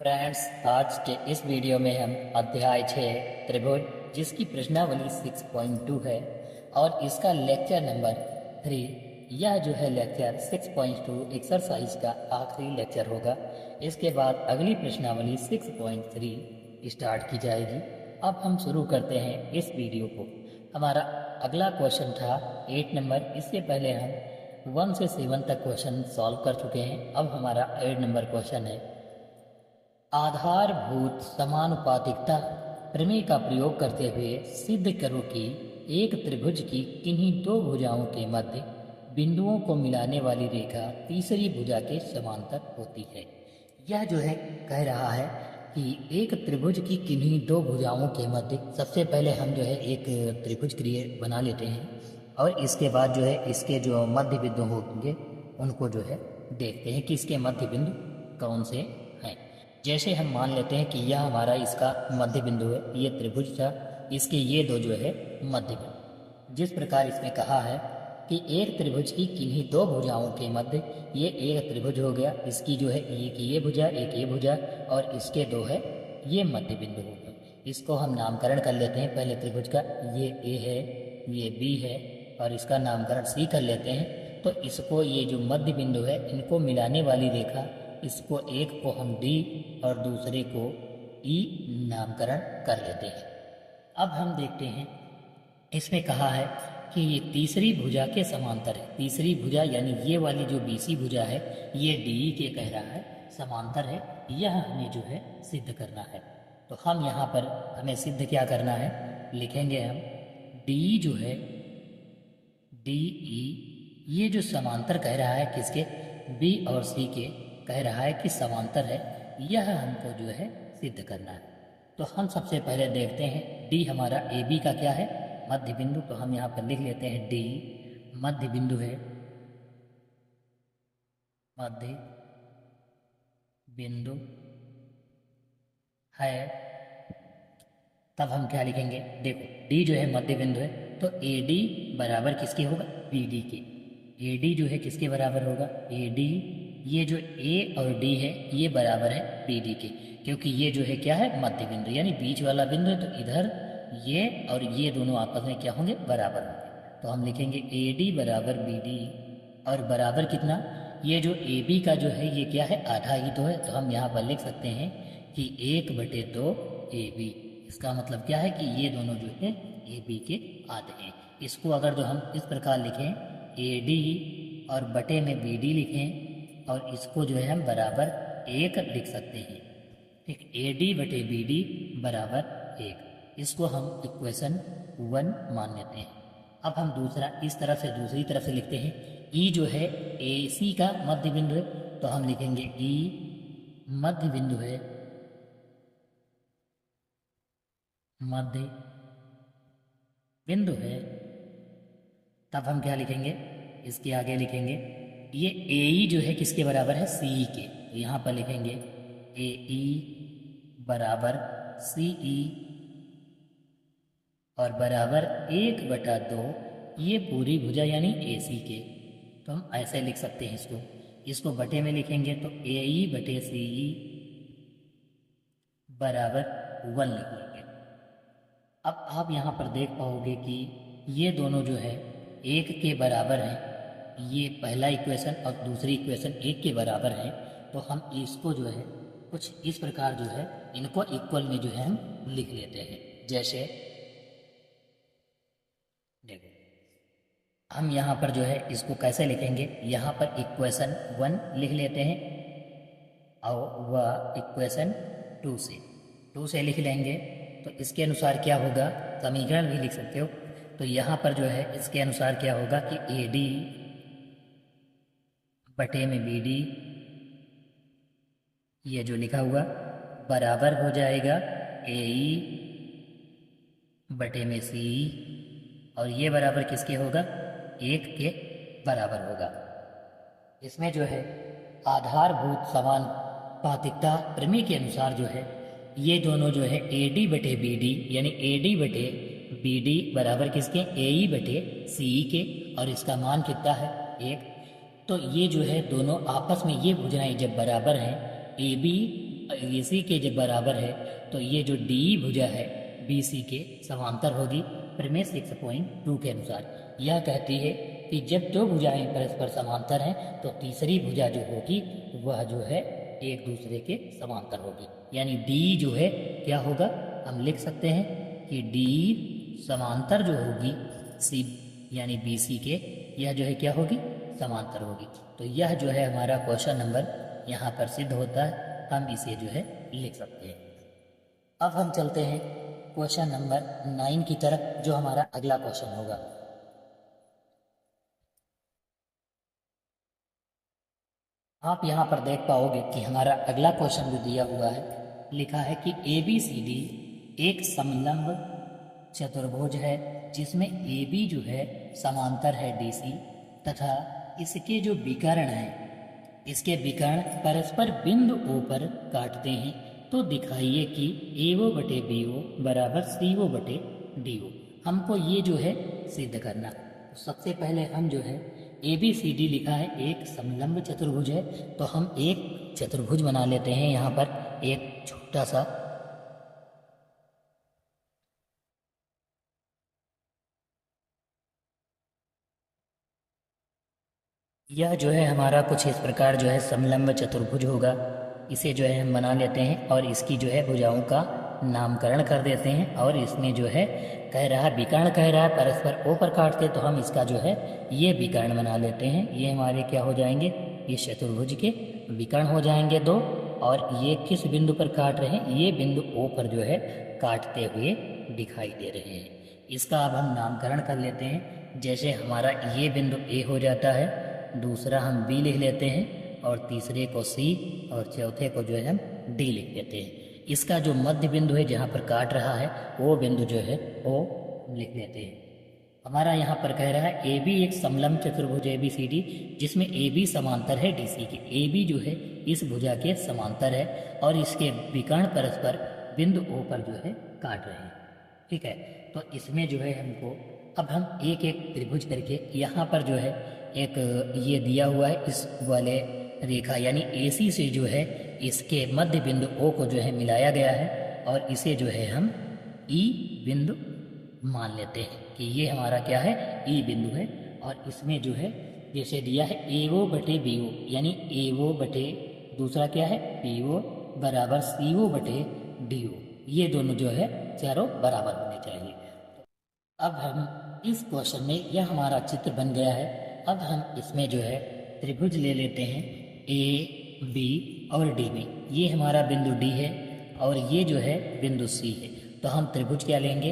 Friends, आज के इस वीडियो में हम अध्याय 6 त्रिभुज जिसकी प्रश्नावली 6.2 है और इसका लेक्चर नंबर 3। यह जो है लेक्चर 6.2 एक्सरसाइज का आखिरी लेक्चर होगा। इसके बाद अगली प्रश्नावली 6.3 स्टार्ट की जाएगी। अब हम शुरू करते हैं इस वीडियो को। हमारा अगला क्वेश्चन था 8 नंबर। इससे पहले हम 1 से 7 तक क्वेश्चन सॉल्व कर चुके हैं। अब हमारा 8 नंबर क्वेश्चन है, आधारभूत समानुपातिकता प्रमेय का प्रयोग करते हुए सिद्ध करो कि एक त्रिभुज की किन्हीं दो भुजाओं के मध्य बिंदुओं को मिलाने वाली रेखा तीसरी भुजा के समांतर होती है। यह जो है कह रहा है कि एक त्रिभुज की किन्हीं दो भुजाओं के मध्य, सबसे पहले हम जो है एक त्रिभुज क्रिएट बना लेते हैं और इसके बाद जो है इसके जो मध्य बिंदु होंगे उनको जो है देखते हैं कि इसके मध्य बिंदु कौन से हैं। जैसे हम मान लेते हैं कि यह हमारा इसका मध्य बिंदु है, ये त्रिभुज था, इसके ये दो जो है मध्य बिंदु। जिस प्रकार इसमें कहा है कि एक त्रिभुज की किन्हीं दो भुजाओं के मध्य, ये एक त्रिभुज हो गया, इसकी जो है एक ये भुजा एक ये भुजा और इसके दो है ये मध्य बिंदु हो गए। इसको हम नामकरण कर लेते हैं पहले त्रिभुज का, ये ए है ये बी है और इसका नामकरण सी कर लेते हैं। तो इसको ये जो मध्य बिंदु है इनको मिलाने वाली रेखा, इसको एक को हम डी और दूसरे को ई नामकरण कर लेते हैं। अब हम देखते हैं इसमें कहा है कि ये तीसरी भुजा के समांतर है। तीसरी भुजा यानी ये वाली जो बीसी भुजा है ये डी के कह रहा है समांतर है। यह हमें जो है सिद्ध करना है। तो हम यहाँ पर हमें सिद्ध क्या करना है, लिखेंगे हम डी जो है डी ई, ये जो समांतर कह रहा है किसके, बी और सी के कह रहा है कि समांतर है, यह हमको जो है सिद्ध करना है। तो हम सबसे पहले देखते हैं डी हमारा ए बी का क्या है, मध्य बिंदु। तो हम यहाँ पर लिख लेते हैं डी मध्य बिंदु है, मध्य बिंदु है। तब हम क्या लिखेंगे, देखो डी जो है मध्य बिंदु है तो ए डी बराबर किसके होगा, बी डी के। ए डी जो है किसके बराबर होगा, ए डी, ये जो ए और डी है ये बराबर है बी डी के, क्योंकि ये जो है क्या है मध्य बिंदु यानी बीच वाला बिंदु है। तो इधर ये और ये दोनों आपस में क्या होंगे, बराबर होंगे। तो हम लिखेंगे ए डी बराबर बी डी और बराबर कितना, ये जो ए बी का जो है ये क्या है, आधा ही तो है। तो हम यहाँ पर लिख सकते हैं कि 1/2 ए बी। इसका मतलब क्या है कि ये दोनों जो है ए बी के आधे हैं। इसको अगर जो हम इस प्रकार लिखें ए डी और बटे में बी डी लिखें और इसको जो है हम बराबर 1 लिख सकते हैं। ठीक, ए डी बटे बी डी बराबर 1, इसको हम इक्वेशन 1 मान लेते हैं। अब हम दूसरा इस तरफ से दूसरी तरफ से लिखते हैं, ई जो है ए सी का मध्य बिंदु है। तो हम लिखेंगे ई मध्य बिंदु है, मध्य बिंदु है। तब हम क्या लिखेंगे, इसके आगे लिखेंगे ये ए ई जो है किसके बराबर है, सी ई के। तो यहाँ पर लिखेंगे ए ई बराबर सी ई और बराबर 1/2 ये पूरी भुजा यानी ए सी के। तो हम ऐसे लिख सकते हैं इसको बटे में लिखेंगे तो ए ई बटे सी ई बराबर 1 लिख लेंगे। अब आप यहाँ पर देख पाओगे कि ये दोनों जो है 1 के बराबर हैं, ये पहला इक्वेशन और दूसरी इक्वेशन 1 के बराबर है। तो हम इसको जो है कुछ इस प्रकार जो है इनको इक्वल में जो है हम लिख लेते हैं। जैसे देखो हम यहाँ पर जो है इसको कैसे लिखेंगे, यहाँ पर इक्वेशन 1 लिख लेते हैं और वह इक्वेशन 2 से लिख लेंगे। तो इसके अनुसार क्या होगा, समीकरण भी लिख सकते हो। तो यहाँ पर जो है इसके अनुसार क्या होगा कि ए डी बटे में बी डी, ये जो लिखा हुआ बराबर हो जाएगा ए ई बटे में सी ई और ये बराबर किसके होगा, 1 के बराबर होगा। इसमें जो है आधारभूत समानुपातिकता प्रमेय के अनुसार जो है ये दोनों जो है ए डी बटे बी डी यानी ए डी बटे बी डी बराबर किसके, ए ई बटे सी ई के और इसका मान कितना है, 1। तो ये जो है दोनों आपस में ये भुजाएं जब बराबर हैं ए बी AC के जब बराबर है तो ये जो DE भुजा है BC के समांतर होगी प्रमेय 6.2 के अनुसार। यह कहती है कि जब दो भुजाएं परस्पर समांतर हैं तो तीसरी भुजा जो होगी वह जो है एक दूसरे के समांतर होगी, यानी डी जो है क्या होगा, हम लिख सकते हैं कि डी समांतर जो होगी सी यानी बी सी के, यह जो है क्या होगी, समांतर होगी। तो यह जो है हमारा क्वेश्चन नंबर यहाँ पर सिद्ध होता है, हम इसे जो है लिख सकते हैं। अब हम चलते हैं क्वेश्चन नंबर 9 की तरफ, जो हमारा अगला क्वेश्चन होगा। आप यहाँ पर देख पाओगे कि हमारा अगला क्वेश्चन जो दिया हुआ है, लिखा है कि ABCD एक समलंब चतुर्भुज है जिसमें AB जो है समांतर है DC तथा इसके जो विकर्ण हैं, इसके विकर्ण परस्पर बिंदु O पर काटते हैं, तो दिखाइए कि AO बटे BO बराबर CO बटे DO। हमको ये जो है सिद्ध करना। तो सबसे पहले हम जो है ABCD लिखा है एक समलंब चतुर्भुज है, तो हम एक चतुर्भुज बना लेते हैं यहाँ पर एक छोटा सा। यह जो है हमारा कुछ इस प्रकार जो है समलंब चतुर्भुज होगा। इसे जो है हम बना लेते हैं और इसकी जो है भुजाओं का नामकरण कर देते हैं। और इसमें जो है कह रहा है विकर्ण, कह रहा है परस्पर ओ पर काटते, तो हम इसका जो है ये विकर्ण बना लेते हैं। ये हमारे क्या हो जाएंगे, ये चतुर्भुज के विकर्ण हो जाएंगे दो। और ये किस बिंदु पर काट रहे हैं, ये बिंदु ओ पर जो है काटते हुए दिखाई दे रहे हैं। इसका अब हम नामकरण कर लेते हैं। जैसे हमारा ये बिंदु ए हो जाता है, दूसरा हम बी लिख लेते हैं और तीसरे को सी और चौथे को जो है हम डी लिख लेते हैं। इसका जो मध्य बिंदु है जहाँ पर काट रहा है वो बिंदु जो है ओ लिख लेते हैं। हमारा यहाँ पर कह रहा है ए बी एक समलंब चतुर्भुज ABCD जिसमें ए बी समांतर है DC के। ए बी जो है इस भुजा के समांतर है और इसके विकर्ण परस्पर बिंदु O पर जो है काट रहे हैं। ठीक है, तो इसमें जो है हमको अब हम एक एक त्रिभुज करके यहाँ पर जो है एक ये दिया हुआ है इस वाले रेखा यानी AC से जो है इसके मध्य बिंदु O को जो है मिलाया गया है और इसे जो है हम E बिंदु मान लेते हैं कि ये हमारा क्या है, E बिंदु है। और इसमें जो है जैसे दिया है AO बटे BO यानी AO बटे दूसरा क्या है PO बराबर CO बटे DO, ये दोनों जो है चारों बराबर होने चाहिए। अब हम इस क्वेश्चन में यह हमारा चित्र बन गया है। अब हम इसमें जो है त्रिभुज ले लेते हैं A B और D में। ये हमारा बिंदु D है और ये जो है बिंदु C है। तो हम त्रिभुज क्या लेंगे,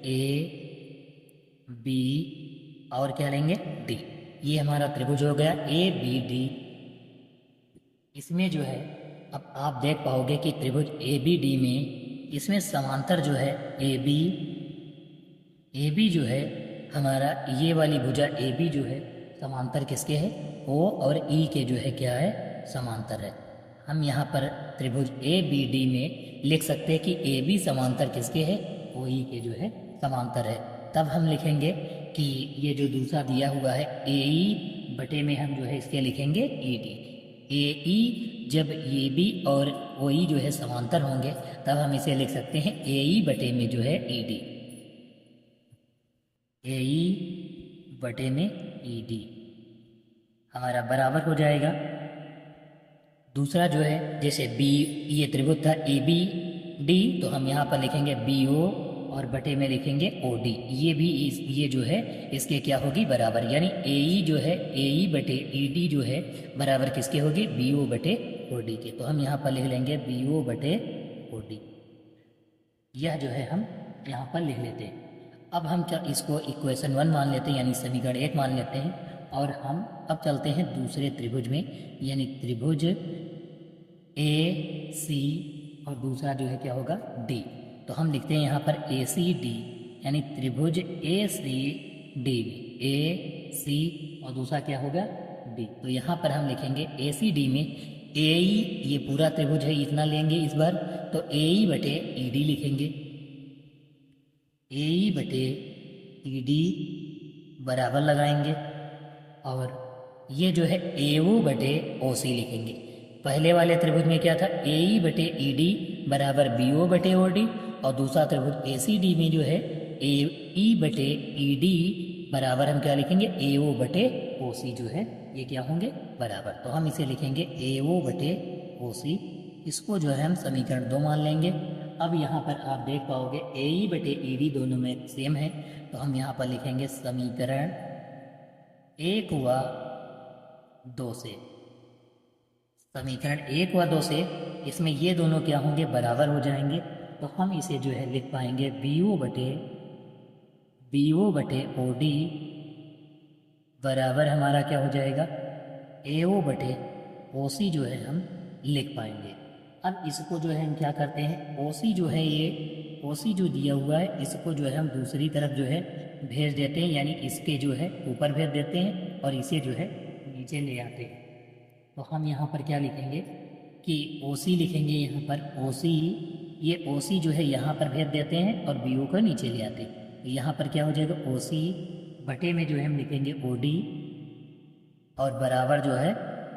A B और क्या लेंगे D। ये हमारा त्रिभुज हो गया ABD। इसमें जो है अब आप देख पाओगे कि त्रिभुज ABD में इसमें समांतर जो है AB जो है हमारा ये वाली भुजा AB जो है समांतर किसके है, O और E के जो है क्या है, समांतर है। हम यहाँ पर त्रिभुज ABD में लिख सकते हैं कि AB समांतर किसके है, OE के जो है समांतर है। तब हम लिखेंगे कि ये जो दूसरा दिया हुआ है AE बटे में हम जो है इसके लिखेंगे ED। AE जब AB और OE जो है समांतर होंगे तब हम इसे लिख सकते हैं AE बटे में जो है ED। AE बटे में ED हमारा बराबर हो जाएगा। दूसरा जो है जैसे B, ये त्रिभुज था ABD, तो हम यहाँ पर लिखेंगे BO और बटे में लिखेंगे OD। ये भी ये जो है इसके क्या होगी, बराबर, यानी AE जो है AE बटे ED जो है बराबर किसके होगी, BO बटे OD के। तो हम यहाँ पर लिख लेंगे BO बटे OD। यह जो है हम यहाँ पर लिख लेते हैं। अब हम क्या इसको इक्वेशन 1 मान लेते हैं यानी समीकरण 1 मान लेते हैं। और हम अब चलते हैं दूसरे त्रिभुज में यानी त्रिभुज AC और दूसरा जो है क्या होगा D। तो हम लिखते हैं यहाँ पर ACD यानी त्रिभुज ACD, AC और दूसरा क्या होगा D। तो यहाँ पर हम लिखेंगे ACD में AE, ये पूरा त्रिभुज है इतना लेंगे इस बार, तो AE बटे ED लिखेंगे। AE बटे ED बराबर लगाएंगे और ये जो है AO बटे OC लिखेंगे। पहले वाले त्रिभुज में क्या था, ए ई बटे ई डी बराबर बी ओ बटे ओ डी, और दूसरा त्रिभुज ए सी डी में जो है ए ई बटे ई डी बराबर हम क्या लिखेंगे, ए ओ बटे ओ सी जो है ये क्या होंगे, बराबर। तो हम इसे लिखेंगे ए ओ बटे ओ सी, इसको जो है हम समीकरण 2 मान लेंगे। अब यहाँ पर आप देख पाओगे ए ई बटे ई डी दोनों में सेम है, तो हम यहाँ पर लिखेंगे समीकरण 1 व 2 से, समीकरण 1 व 2 से इसमें ये दोनों क्या होंगे, बराबर हो जाएंगे। तो हम इसे जो है लिख पाएंगे बी ओ बटे ओ डी बराबर हमारा क्या हो जाएगा, ए ओ बटे ओ सी जो है हम लिख पाएंगे। अब इसको जो है हम क्या करते हैं, ओ सी जो है ये ओ सी जो दिया हुआ है इसको जो है हम दूसरी तरफ जो है भेज देते हैं, यानी इसके जो है ऊपर भेज देते हैं और इसे जो है नीचे ले आते हैं। तो हम यहाँ पर क्या लिखेंगे कि ओ सी लिखेंगे, यहाँ पर ओ सी, ये ओ सी जो है यहाँ पर भेज देते हैं और बी ओ को नीचे ले आते हैं। तो यहाँ पर क्या हो जाएगा, ओ सी बटे में जो है हम लिखेंगे ओ डी और बराबर जो है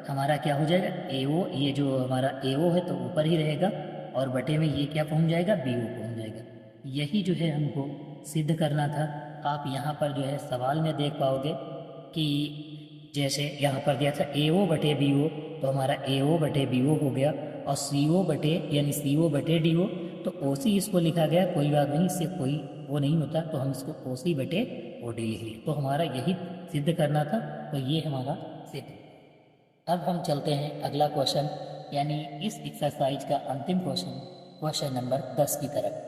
हमारा क्या हो जाएगा, ए ओ, ये जो हमारा ए ओ है तो ऊपर ही रहेगा और बटे में ये क्या पहुँच जाएगा, बी ओ पहुँच जाएगा। यही जो है हमको सिद्ध करना था। आप यहाँ पर जो है सवाल में देख पाओगे कि जैसे यहाँ पर दिया था ए ओ बटे बी ओ, तो हमारा ए ओ बटे बी ओ हो गया, और सी ओ बटे यानी सी ओ बटे डी ओ, तो ओ सी इसको लिखा गया, कोई बात नहीं, इससे कोई वो नहीं होता, तो हम इसको ओ सी बटे ओ डी लिख लिए। तो हमारा यही सिद्ध करना था, तो ये हमारा सिद्ध। अब हम चलते हैं अगला क्वेश्चन, यानी इस एक्सरसाइज का अंतिम क्वेश्चन, क्वेश्चन नंबर 10 की तरफ।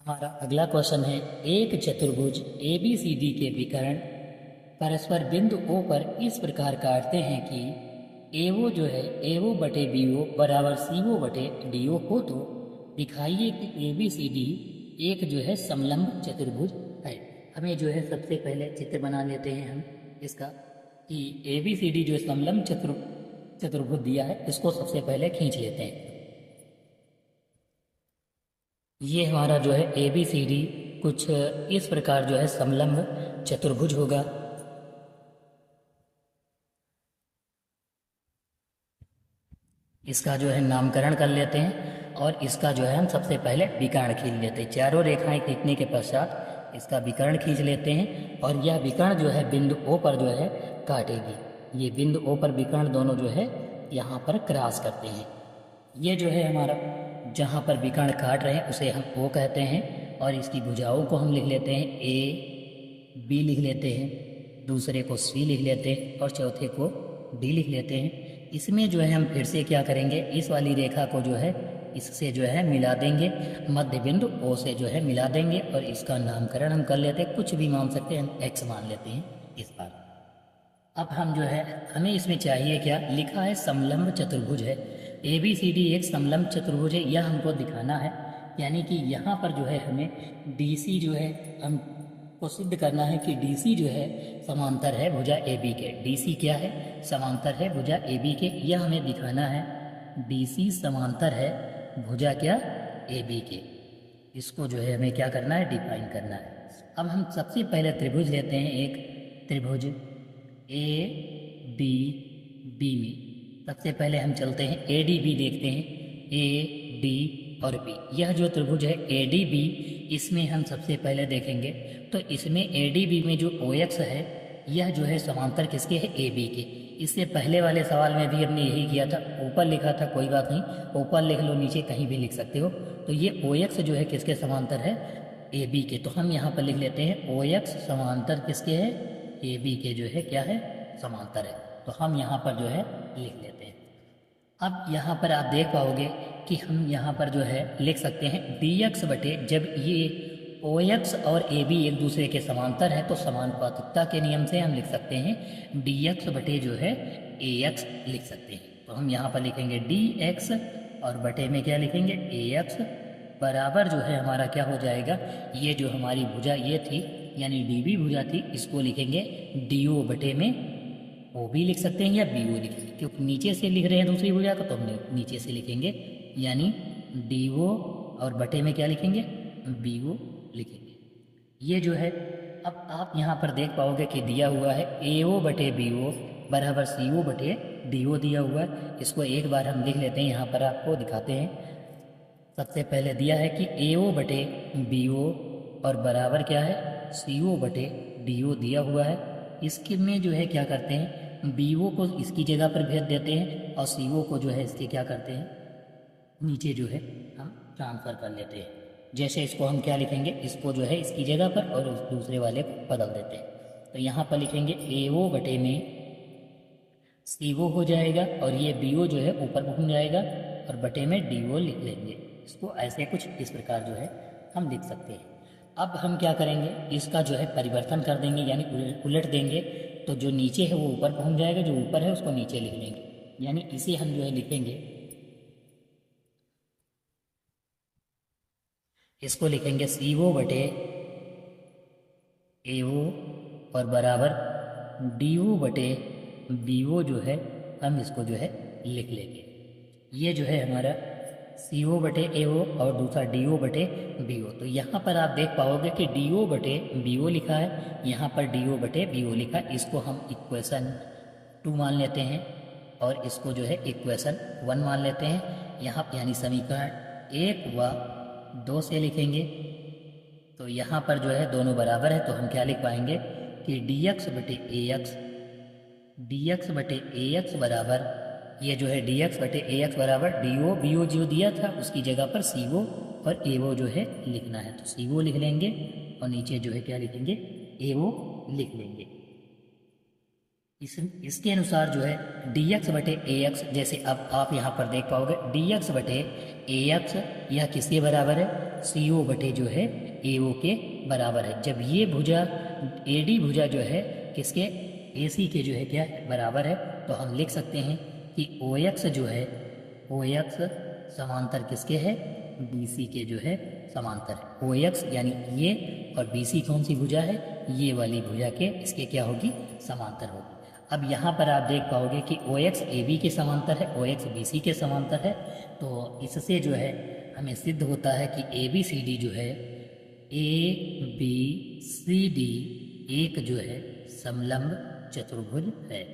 हमारा अगला क्वेश्चन है, एक चतुर्भुज ए बी सी डी के विकर्ण परस्पर बिंदु O पर इस प्रकार काटते हैं कि AO जो है AO बटे BO बराबर CO बटे DO हो, तो दिखाइए कि ABCD एक जो है समलंब चतुर्भुज है। हमें जो है सबसे पहले चित्र बना लेते हैं हम इसका, कि ABCD जो समलंब चतुर्भुज दिया है इसको सबसे पहले खींच लेते हैं। ये हमारा जो है ABCD कुछ इस प्रकार जो है समलंब चतुर्भुज होगा। इसका जो है नामकरण कर लेते हैं और इसका जो है हम सबसे पहले विकर्ण खींच लेते हैं। चारों रेखाएं खींचने के पश्चात इसका विकर्ण खींच लेते हैं और यह विकर्ण जो है बिंदु O पर जो है काटेगी। ये बिंदु O पर विकर्ण दोनों जो है यहाँ पर क्रॉस करते हैं। ये जो है हमारा जहाँ पर विकर्ण काट रहे हैं उसे हम O कहते हैं, और इसकी भुजाओं को हम लिख लेते हैं A, B लिख लेते हैं, दूसरे को C लिख लेते हैं और चौथे को D लिख लेते हैं। इसमें जो है हम फिर से क्या करेंगे, इस वाली रेखा को जो है इससे जो है मिला देंगे, मध्य बिंदु O से जो है मिला देंगे और इसका नामकरण हम कर लेते हैं, कुछ भी मान सकते हैं, हम X मान लेते हैं इस बार। अब हम जो है हमें इसमें चाहिए क्या, लिखा है समलंब चतुर्भुज है, ABCD एक समलंब चतुर्भुज है, यह हमको दिखाना है। यानी कि यहाँ पर जो है हमें DC जो है हमको सिद्ध करना है कि DC जो है समांतर है भुजा AB के। DC क्या है, समांतर है भुजा AB के, यह हमें दिखाना है। DC समांतर है भुजा क्या, AB के। इसको जो है हमें क्या करना है, डिफाइन करना है। अब हम सबसे पहले त्रिभुज लेते हैं, एक त्रिभुज ADB में सबसे पहले हम चलते हैं ADB देखते हैं, AD और B। यह जो त्रिभुज है ADB, इसमें हम सबसे पहले देखेंगे तो इसमें ADB में जो OX है यह जो है समांतर किसके है, AB के। इससे पहले वाले सवाल में भी हमने यही किया था, ऊपर लिखा था, कोई बात नहीं, ऊपर लिख लो, नीचे कहीं भी लिख सकते हो। तो ये OX जो है किसके समांतर है, AB के। तो हम यहाँ पर लिख लेते हैं OX समांतर किसके है, AB के जो है क्या है, समांतर है। तो हम यहाँ पर जो है लिख लेते हैं। अब यहाँ पर आप देख पाओगे कि हम यहाँ पर जो है लिख सकते हैं DX बटे, जब ये OX और AB एक दूसरे के समांतर है तो समानुपातिकता के नियम से हम लिख सकते हैं DX बटे जो है AX लिख सकते हैं। तो हम यहाँ पर लिखेंगे DX और बटे में क्या लिखेंगे, AX बराबर जो है हमारा क्या हो जाएगा, ये जो हमारी भुजा ये थी यानी DB भुजा थी, इसको लिखेंगे DO बटे में OB लिख सकते हैं या BO लिखेंगे, क्योंकि नीचे से लिख रहे हैं दूसरी भुजा को तो हम नीचे से लिखेंगे, यानी DO और बटे में क्या लिखेंगे, BO लिखेंगे। ये जो है अब आप यहाँ पर देख पाओगे कि दिया हुआ है AO बटे BO बराबर सी ओ बटे डी ओ दिया हुआ है। इसको एक बार हम लिख लेते हैं, यहाँ पर आपको दिखाते हैं। सबसे पहले दिया है कि ए ओ बटे बी ओ और बराबर क्या है सी ओ बटे डी ओ दिया हुआ है। इसके में जो है क्या करते हैं, बी ओ को इसकी जगह पर भेज देते हैं और सी ओ को जो है इसके क्या करते हैं नीचे जो है हम ट्रांसफ़र कर लेते हैं। जैसे इसको हम क्या लिखेंगे, इसको जो है इसकी जगह पर और उस दूसरे वाले को बदल देते हैं। तो यहाँ पर लिखेंगे ए ओ बटे में सी ओ हो जाएगा और ये बी ओ जो है ऊपर पहुँच जाएगा और बटे में डी ओ लिख लेंगे। इसको ऐसे कुछ इस प्रकार जो है हम लिख सकते हैं। अब हम क्या करेंगे, इसका जो है परिवर्तन कर देंगे, यानी उलट देंगे। तो जो नीचे है वो ऊपर पहुँच जाएगा, जो ऊपर है उसको नीचे लिख लेंगे। यानी इसे हम जो है लिखेंगे, इसको लिखेंगे सी ओ बटे ए ओ और बराबर डी ओ बटे बी ओ जो है हम इसको जो है लिख लेंगे। ये जो है हमारा सी ओ बटे ए ओ और दूसरा डी ओ बटे बी ओ। तो यहाँ पर आप देख पाओगे कि डी ओ बटे बी ओ लिखा है, यहाँ पर डी ओ बटे बी ओ लिखा है। इसको हम इक्वेशन 2 मान लेते हैं और इसको जो है इक्वेशन 1 मान लेते हैं। यहाँ यानी समीकरण 1 व 2 से लिखेंगे। तो यहाँ पर जो है दोनों बराबर है, तो हम क्या लिख पाएंगे कि डी एक्स बटे ए एक्स बराबर, ये जो है डी एक्स बटे ए एक्स बराबर डी ओ बी ओ जो दिया था उसकी जगह पर सी ओ और ए ओ जो है लिखना है। तो सी ओ लिख लेंगे और नीचे जो है क्या लिखेंगे, ए ओ लिख लेंगे। इसके अनुसार जो है डी एक्स बटे ए एक्स, जैसे अब आप यहाँ पर देख पाओगे डी एक्स बटे ए एक्स यह किसके बराबर है, सी ओ बटे जो है ए ओ के बराबर है। जब ये भुजा ए डी भुजा जो है किसके, ए सी के जो है क्या बराबर है, तो हम लिख सकते हैं कि ओ एक्स जो है ओ एक्स समांतर किसके है, बी सी के जो है समांतर है। ओ एक्स यानी ये और बी सी कौन सी भुजा है, ये वाली भुजा के इसके क्या होगी, समांतर होगी। अब यहाँ पर आप देख पाओगे कि ओ एक्स ए बी के समांतर है, ओ एक्स बी सी के समांतर है। तो इससे जो है हमें सिद्ध होता है कि ए बी सी डी जो है, ए बी सी डी एक जो है समलंब चतुर्भुज है।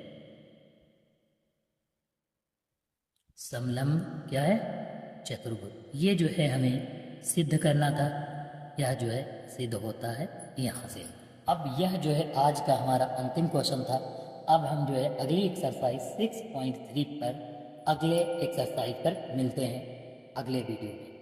समलंब क्या है, चतुर्भुज। ये जो है हमें सिद्ध करना था, यह जो है सिद्ध होता है यहाँ से। अब यह जो है आज का हमारा अंतिम क्वेश्चन था। अब हम जो है अगली एक्सरसाइज 6.3 पर अगले एक्सरसाइज पर मिलते हैं अगले वीडियो में।